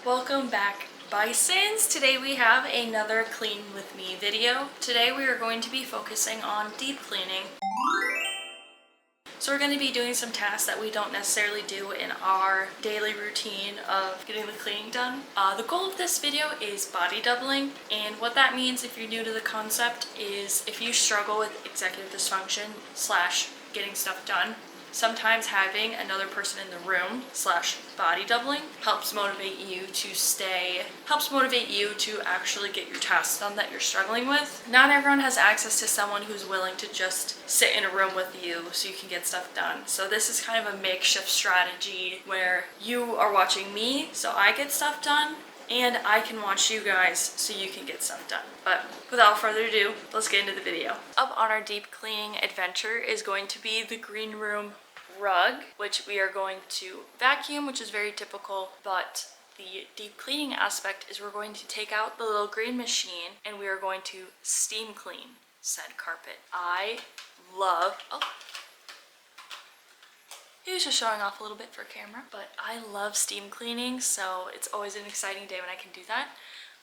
Welcome back, bisons. Today we have another clean with me video. Today we are going to be focusing on deep cleaning. So we're going to be doing some tasks that we don't necessarily do in our daily routine of getting the cleaning done. The goal of this video is body doubling, and what that means, if you're new to the concept, is if you struggle with executive dysfunction / getting stuff done, sometimes having another person in the room / body doubling helps motivate you to actually get your tasks done that you're struggling with. Not everyone has access to someone who's willing to just sit in a room with you so you can get stuff done. So this is kind of a makeshift strategy where you are watching me so I get stuff done, and I can watch you guys so you can get stuff done. But without further ado, let's get into the video. Up on our deep cleaning adventure is going to be the green room rug, which we are going to vacuum, which is very typical, but the deep cleaning aspect is we're going to take out the little green machine and we are going to steam clean said carpet. He was just showing off a little bit for camera, but I love steam cleaning, so it's always an exciting day when I can do that.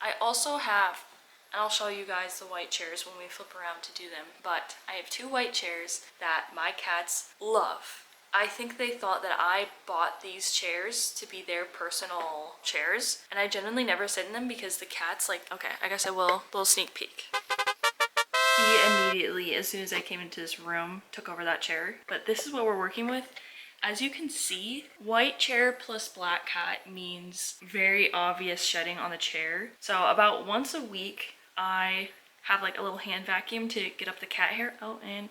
I also have, and I'll show you guys the white chairs when we flip around to do them, but I have 2 white chairs that my cats love. I think they thought that I bought these chairs to be their personal chairs, and I genuinely never sit in them because the cats okay, I guess I will, little sneak peek. He immediately, as soon as I came into this room, took over that chair, but this is what we're working with. As you can see, white chair plus black cat means very obvious shedding on the chair. So about once a week, I have a little hand vacuum to get up the cat hair. Oh, and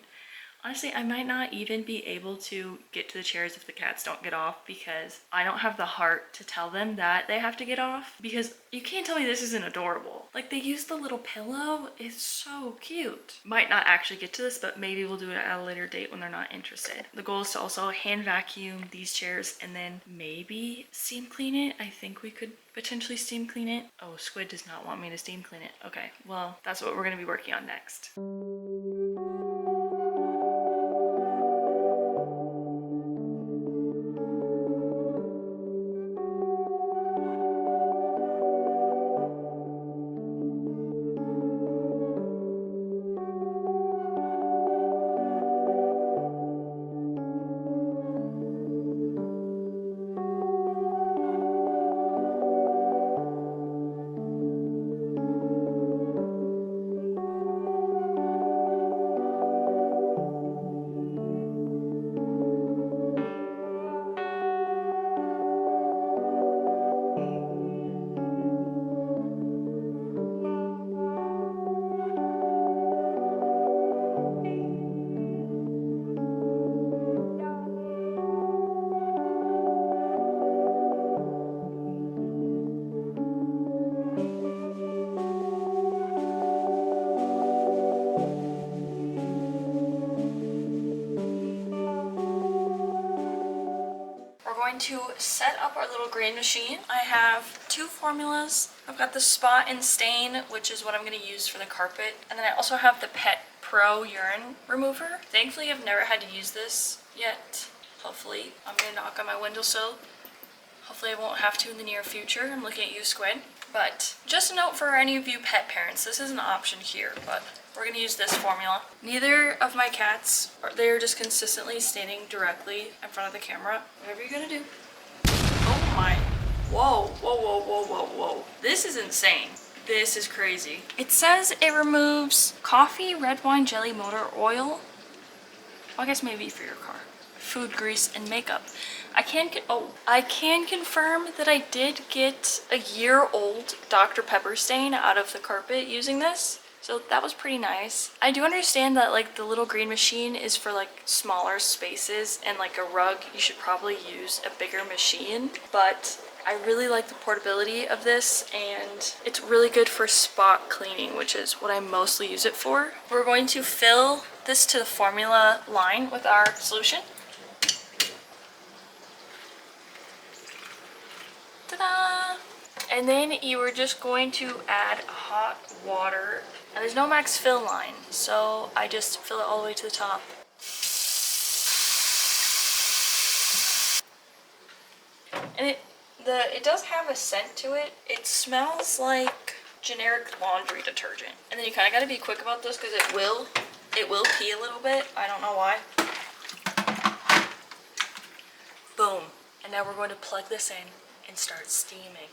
honestly, I might not even be able to get to the chairs if the cats don't get off, because I don't have the heart to tell them that they have to get off, because you can't tell me this isn't adorable. They use the little pillow. It's so cute. Might not actually get to this, but maybe we'll do it at a later date when they're not interested. The goal is to also hand vacuum these chairs and then maybe steam clean it. I think we could potentially steam clean it. Oh, Squid does not want me to steam clean it. Okay, well, that's what we're gonna be working on next. To set up our little green machine, I have 2 formulas. I've got the Spot and Stain, which is what I'm going to use for the carpet, and then I also have the Pet Pro urine remover. Thankfully, I've never had to use this yet. Hopefully, I'm going to knock on my windowsill. Hopefully I won't have to in the near future. I'm looking at you, Squid. But just a note for any of you pet parents, this is an option here, but we're going to use this formula. Neither of my cats, they're just consistently standing directly in front of the camera. Whatever you're going to do. Oh my. Whoa, whoa, whoa, whoa, whoa, whoa. This is insane. This is crazy. It says it removes coffee, red wine, jelly, motor oil. Well, I guess maybe for your car. Food, grease, and makeup. I can confirm that I did get a year-old Dr. Pepper stain out of the carpet using this. So that was pretty nice. I do understand that the little green machine is for smaller spaces, and a rug you should probably use a bigger machine, but I really like the portability of this, and it's really good for spot cleaning, which is what I mostly use it for. We're going to fill this to the formula line with our solution. Ta-da! And then you are just going to add hot water. Now there's no max fill line, so I just fill it all the way to the top. And it It does have a scent to it. It smells like generic laundry detergent. And then you kind of got to be quick about this because it will pee a little bit. I don't know why. Boom. And now we're going to plug this in and start steaming.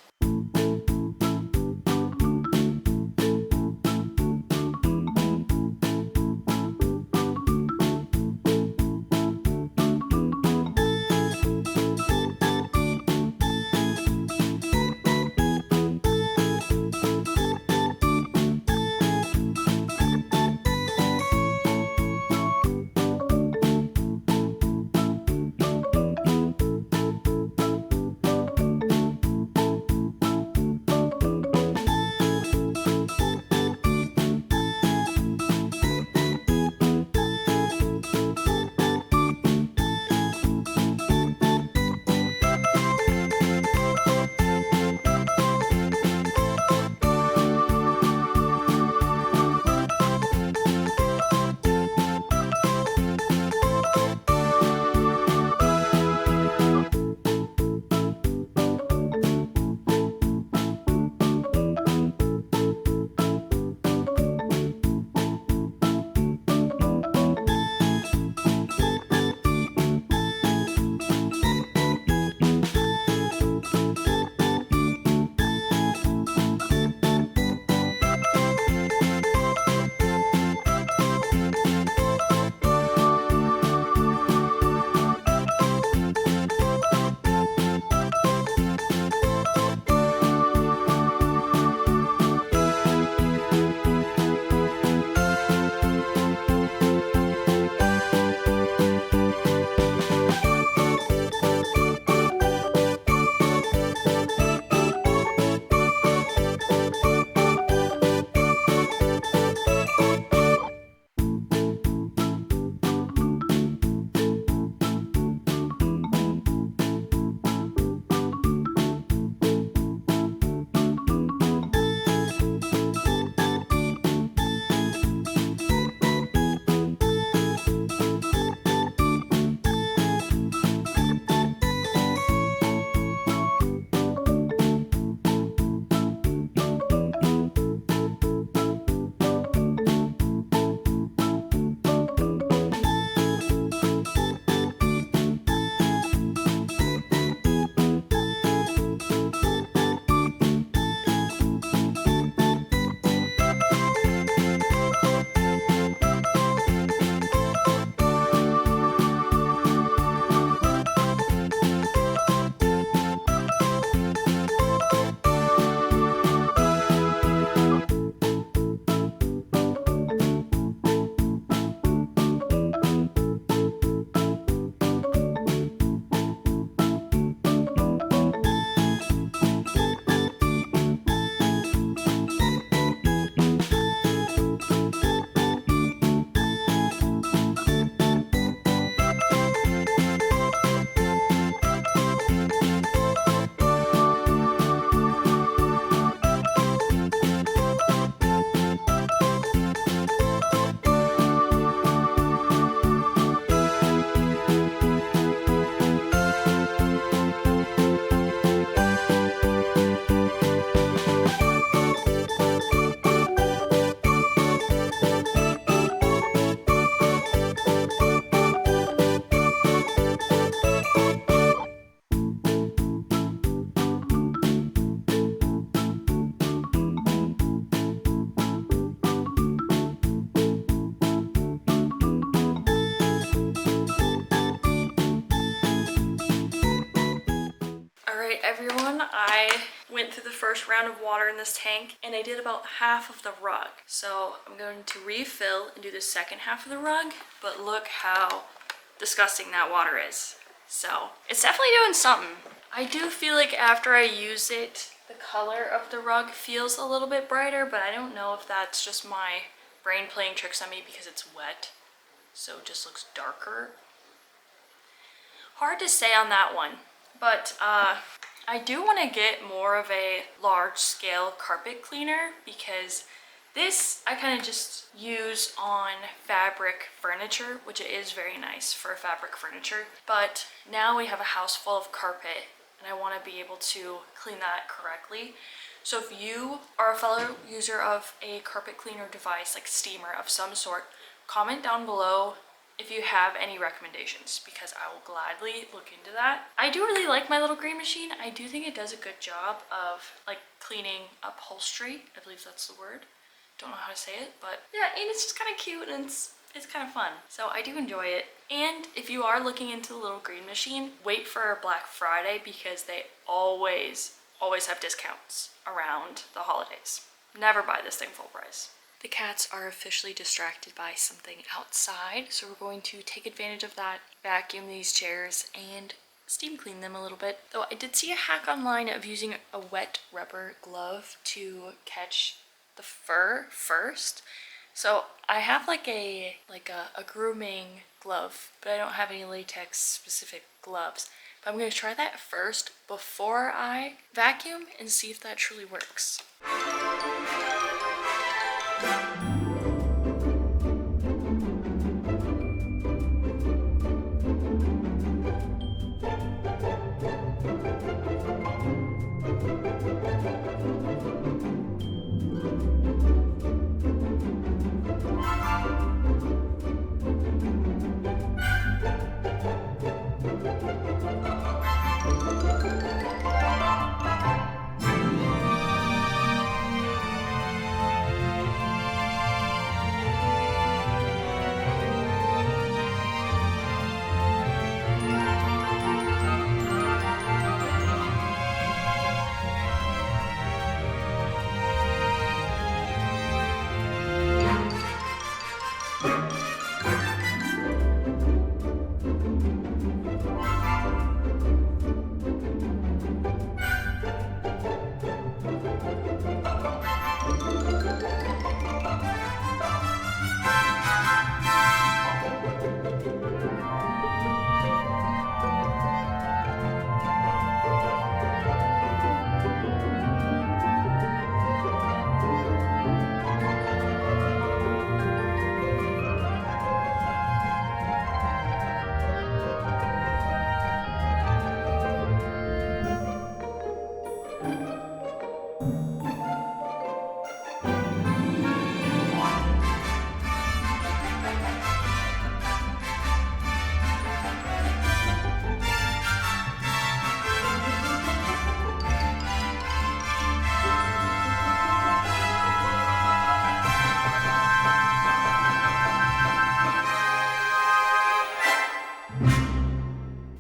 Everyone, I went through the first round of water in this tank and I did about half of the rug. So I'm going to refill and do the second half of the rug, but look how disgusting that water is. So it's definitely doing something. I do feel like after I use it, the color of the rug feels a little bit brighter, but I don't know if that's just my brain playing tricks on me because it's wet. So it just looks darker. Hard to say on that one, but I do want to get more of a large scale carpet cleaner because this I kind of just use on fabric furniture, which it is very nice for fabric furniture. But now we have a house full of carpet and I want to be able to clean that correctly. So if you are a fellow user of a carpet cleaner device, like steamer of some sort, comment down below if you have any recommendations, because I will gladly look into that. I do really like my little green machine. I do think it does a good job of like cleaning upholstery. I believe that's the word. Don't know how to say it, but yeah, and it's just kind of cute, and it's kind of fun. So I do enjoy it. And if you are looking into the little green machine, wait for Black Friday, because they always have discounts around the holidays. Never buy this thing full price. The cats are officially distracted by something outside, so we're going to take advantage of that, vacuum these chairs, and steam clean them a little bit. Though I did see a hack online of using a wet rubber glove to catch the fur first. So I have like a grooming glove, but I don't have any latex specific gloves. But I'm going to try that first before I vacuum and see if that truly works.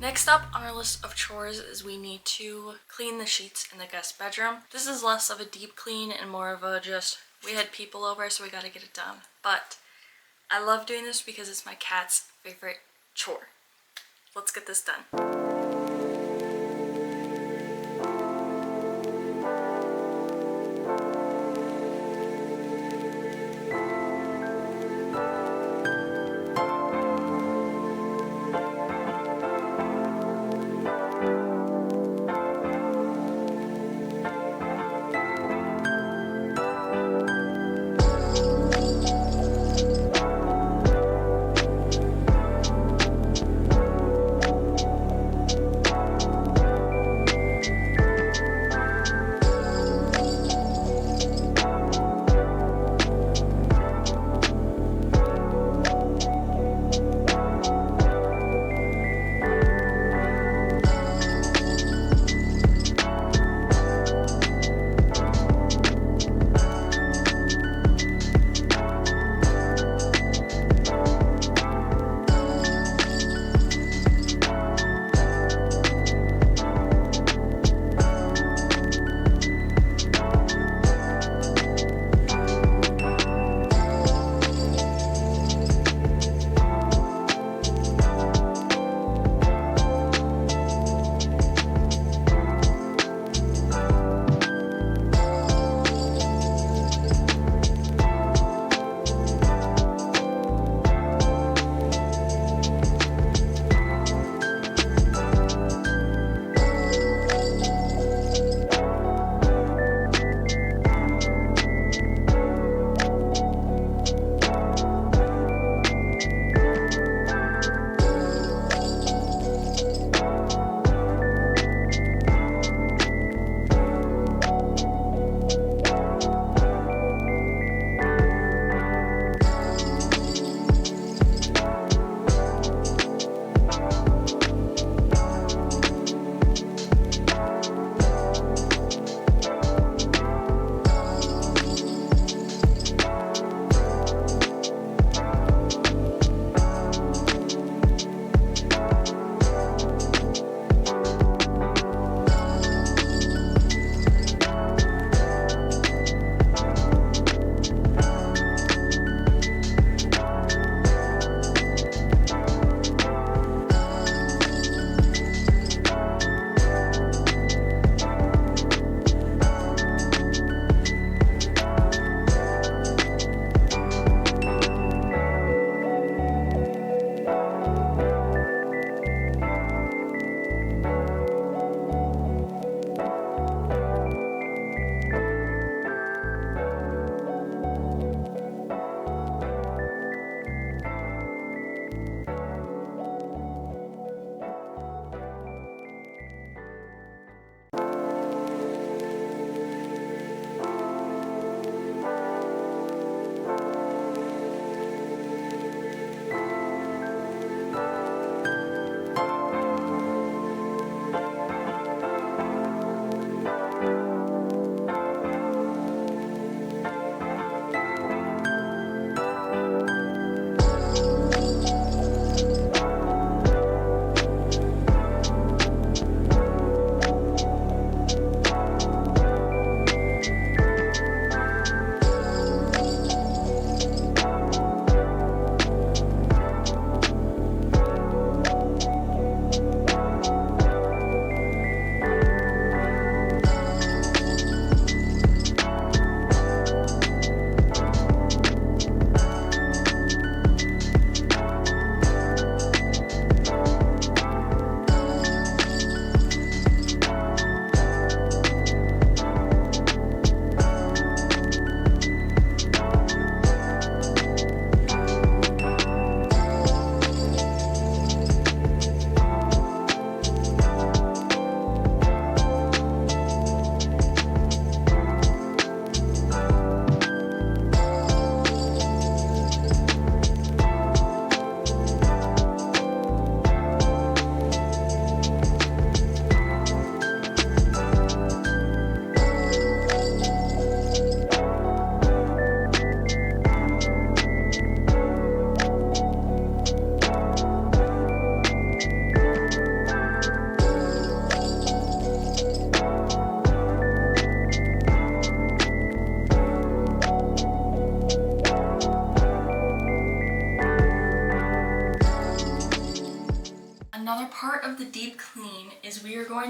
Next up on our list of chores is we need to clean the sheets in the guest bedroom. This is less of a deep clean and more of a just, we had people over, so we gotta get it done. But I love doing this because it's my cat's favorite chore. Let's get this done.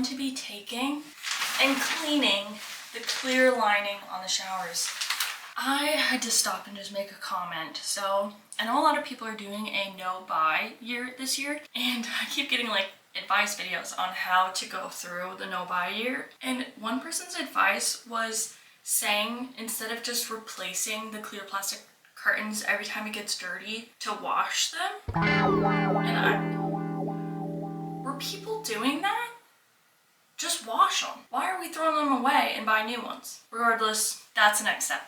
going to be taking and cleaning the clear lining on the showers. I had to stop and just make a comment. So I know a lot of people are doing a no-buy year this year, and I keep getting like advice videos on how to go through the no-buy year. And one person's advice was saying instead of just replacing the clear plastic curtains every time it gets dirty, to wash them. Were people doing that? Just wash them. Why are we throwing them away and buying new ones? Regardless, that's the next step.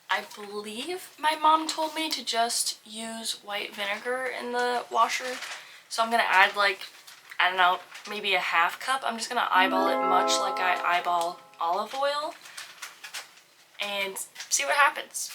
I believe my mom told me to just use white vinegar in the washer. So I'm gonna add like, I don't know, maybe a half cup. I'm just gonna eyeball it much like I eyeball olive oil and see what happens.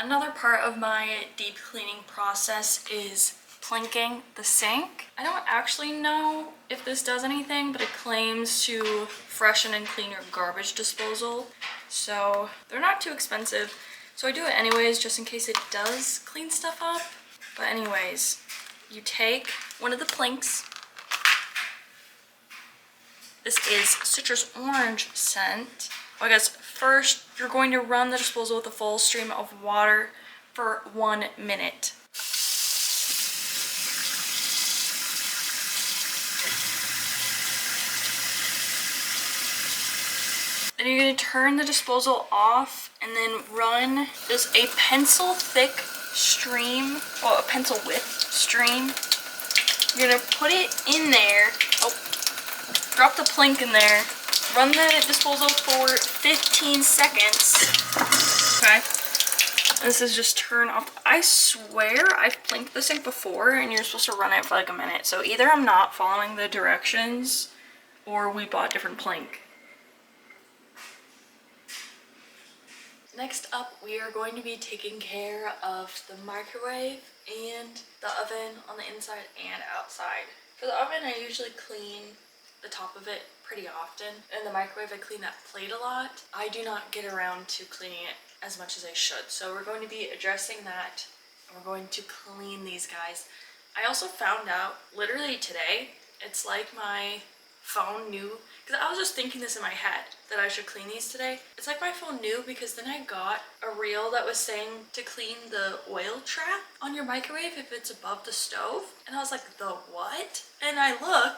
Another part of my deep cleaning process is plinking the sink. I don't actually know if this does anything, but it claims to freshen and clean your garbage disposal. So they're not too expensive. So I do it anyways, just in case it does clean stuff up. But anyways, you take one of the plinks. This is citrus orange scent. I guess first you're going to run the disposal with a full stream of water for 1 minute. Then you're going to turn the disposal off and then run just a pencil thick stream, well, a pencil width stream. You're going to put it in there. Oh, drop the plink in there. Run the disposal for 15 seconds. Okay. And this is just turn off. I swear I've plinked the sink before and you're supposed to run it for like a minute. So either I'm not following the directions or we bought different plink. Next up, we are going to be taking care of the microwave and the oven on the inside and outside. For the oven, I usually clean the top of it pretty often. In the microwave, I clean that plate a lot. I do not get around to cleaning it as much as I should. So we're going to be addressing that. And we're going to clean these guys. I also found out literally today, it's like my phone knew, because I was just thinking this in my head that I should clean these today. It's like my phone knew, because then I got a reel that was saying to clean the oil trap on your microwave if it's above the stove. And I was like, the what? And I look,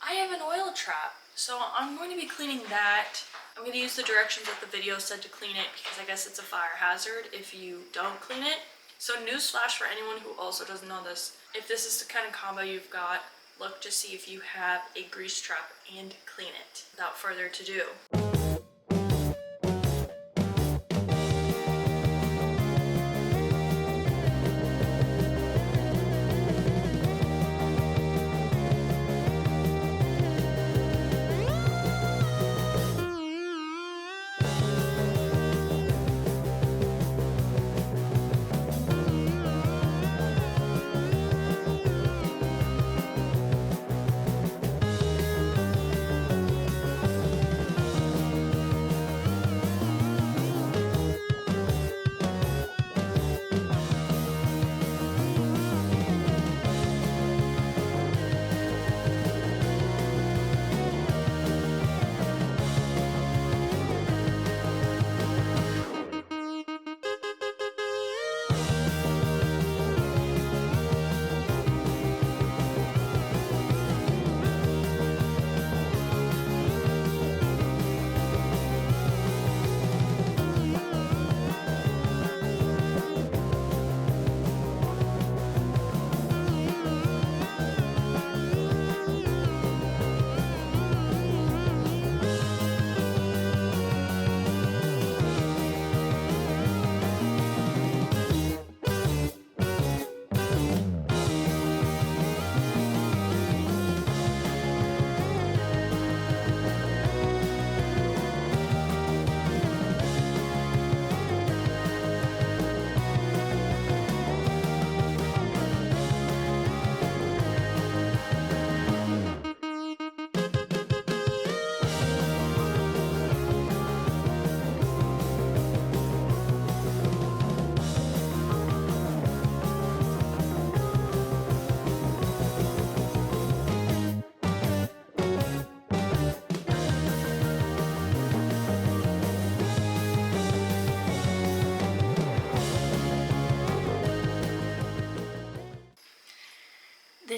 I have an oil trap, so I'm going to be cleaning that. I'm going to use the directions that the video said to clean it, because I guess it's a fire hazard if you don't clean it. So newsflash for anyone who also doesn't know this, if this is the kind of combo you've got, look to see if you have a grease trap and clean it. Without further ado.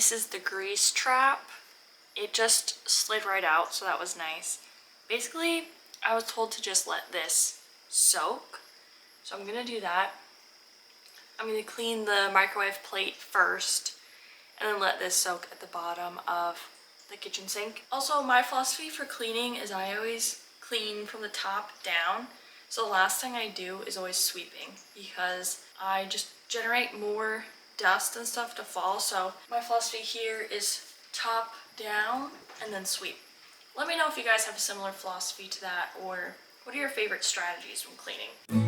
This is the grease trap. It just slid right out, so that was nice. Basically, I was told to just let this soak. So I'm gonna do that. I'm gonna clean the microwave plate first and then let this soak at the bottom of the kitchen sink. Also, my philosophy for cleaning is I always clean from the top down. So the last thing I do is always sweeping because I just generate more dust and stuff to fall. So my philosophy here is top down and then sweep. Let me know if you guys have a similar philosophy to that, or what are your favorite strategies when cleaning?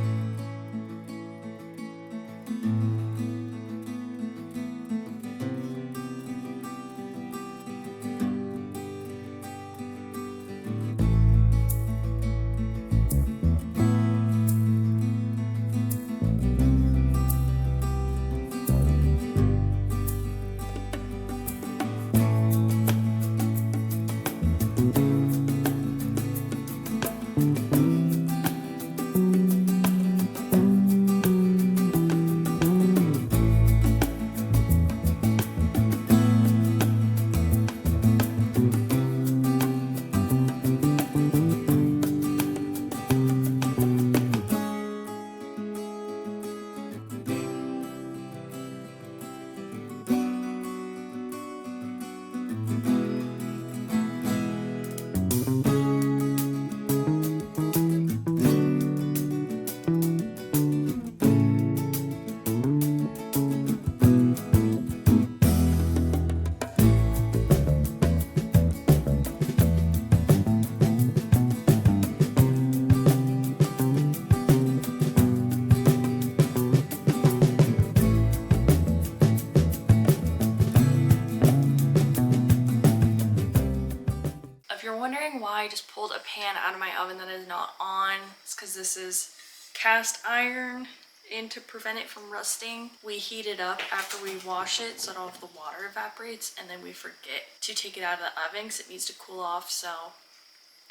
If you're wondering why I just pulled a pan out of my oven that is not on, it's because this is cast iron, and to prevent it from rusting, we heat it up after we wash it so that all of the water evaporates, and then we forget to take it out of the oven because it needs to cool off, so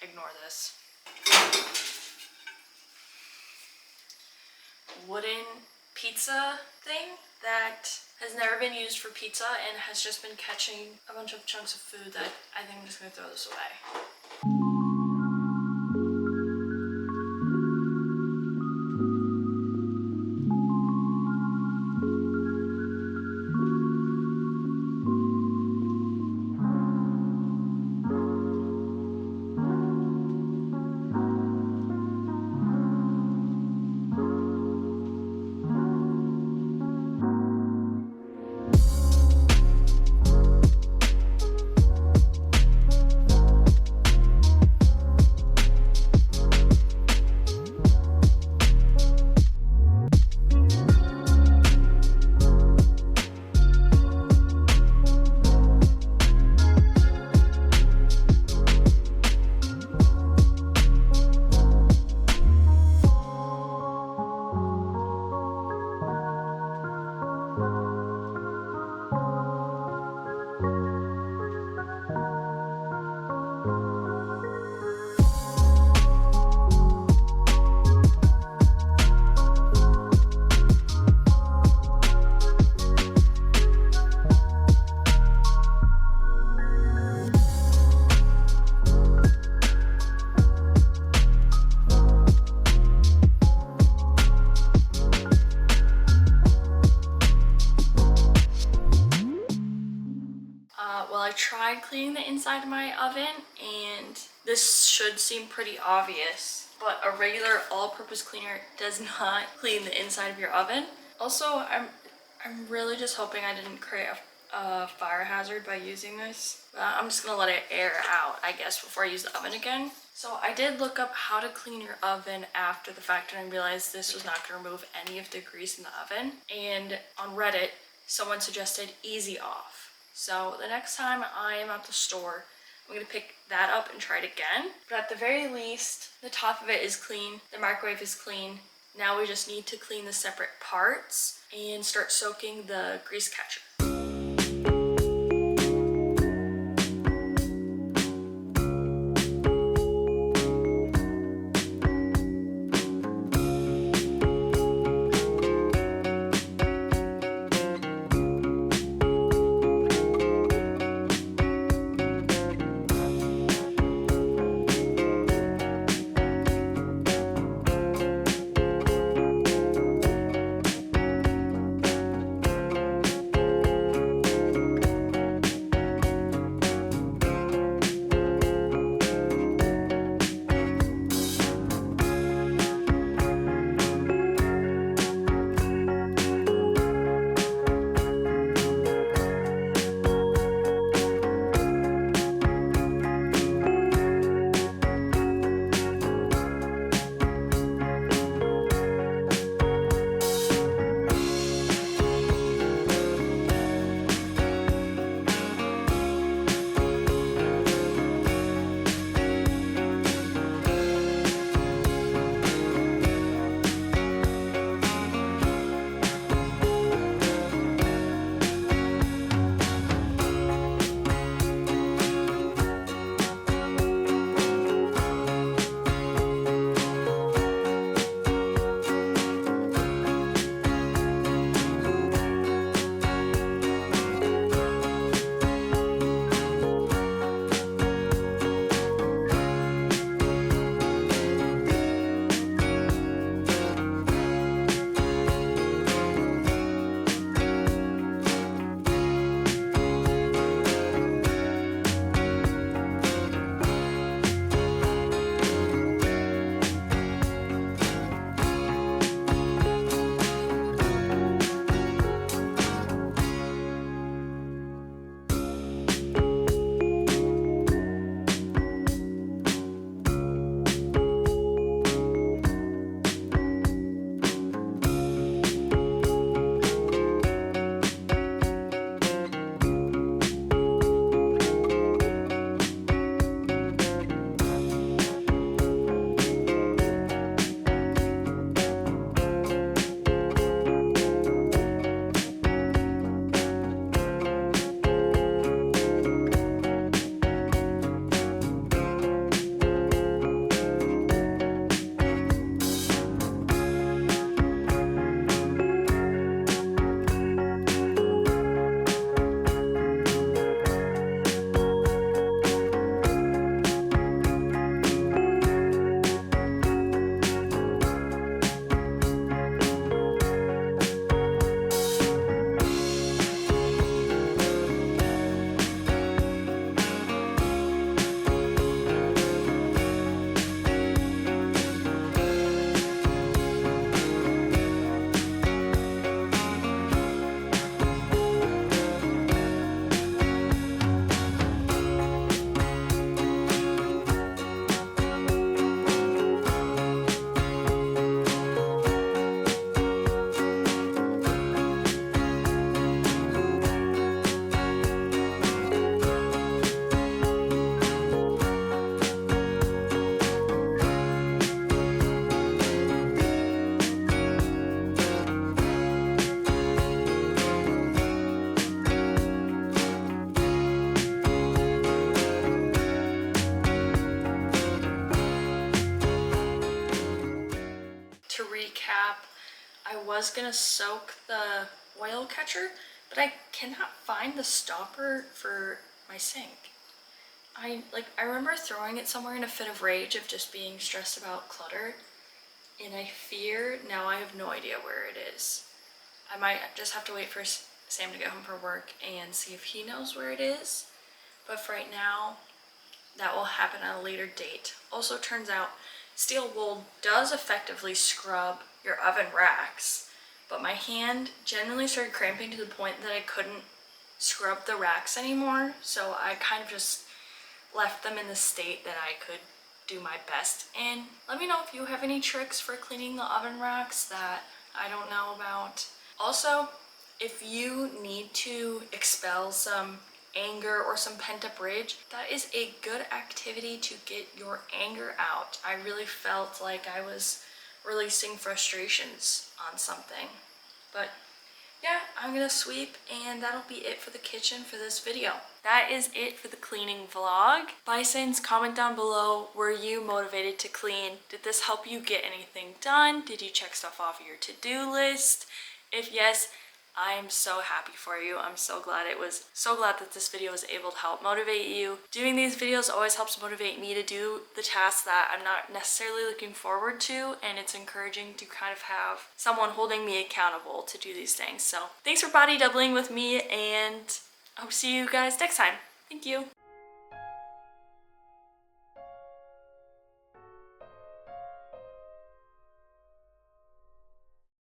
ignore this. Wooden pizza thing that has never been used for pizza and has just been catching a bunch of chunks of food that I think I'm just gonna throw this away. I tried cleaning the inside of my oven, and this should seem pretty obvious, but a regular all-purpose cleaner does not clean the inside of your oven. Also, I'm really just hoping I didn't create a fire hazard by using this. I'm just gonna let it air out, I guess, before I use the oven again. So I did look up how to clean your oven after the fact, and I realized this was not gonna remove any of the grease in the oven. And on Reddit, someone suggested Easy Off. So the next time I am at the store, I'm gonna pick that up and try it again. But at the very least, the top of it is clean, the microwave is clean. Now we just need to clean the separate parts and start soaking the grease catcher. recap, I was gonna soak the oil catcher, but I cannot find the stopper for my sink. I remember throwing it somewhere in a fit of rage of just being stressed about clutter, and I fear now I have no idea where it is. I might just have to wait for Sam to get home from work and see if he knows where it is. But for right now, that will happen at a later date. Also, turns out steel wool does effectively scrub your oven racks, but my hand generally started cramping to the point that I couldn't scrub the racks anymore, so I kind of just left them in the state that I could do my best in. Let me know if you have any tricks for cleaning the oven racks that I don't know about. Also, if you need to expel some anger or some pent-up rage, that is a good activity to get your anger out. I really felt like I was releasing frustrations on something. But yeah, I'm gonna sweep, and that'll be it for the kitchen for this video. That is it for the cleaning vlog. Bisons, comment down below, were you motivated to clean? Did this help you get anything done? Did you check stuff off your to-do list? If yes, I'm so happy for you. I'm so glad that this video was able to help motivate you. Doing these videos always helps motivate me to do the tasks that I'm not necessarily looking forward to, and it's encouraging to kind of have someone holding me accountable to do these things. So thanks for body doubling with me, and I'll see you guys next time. Thank you.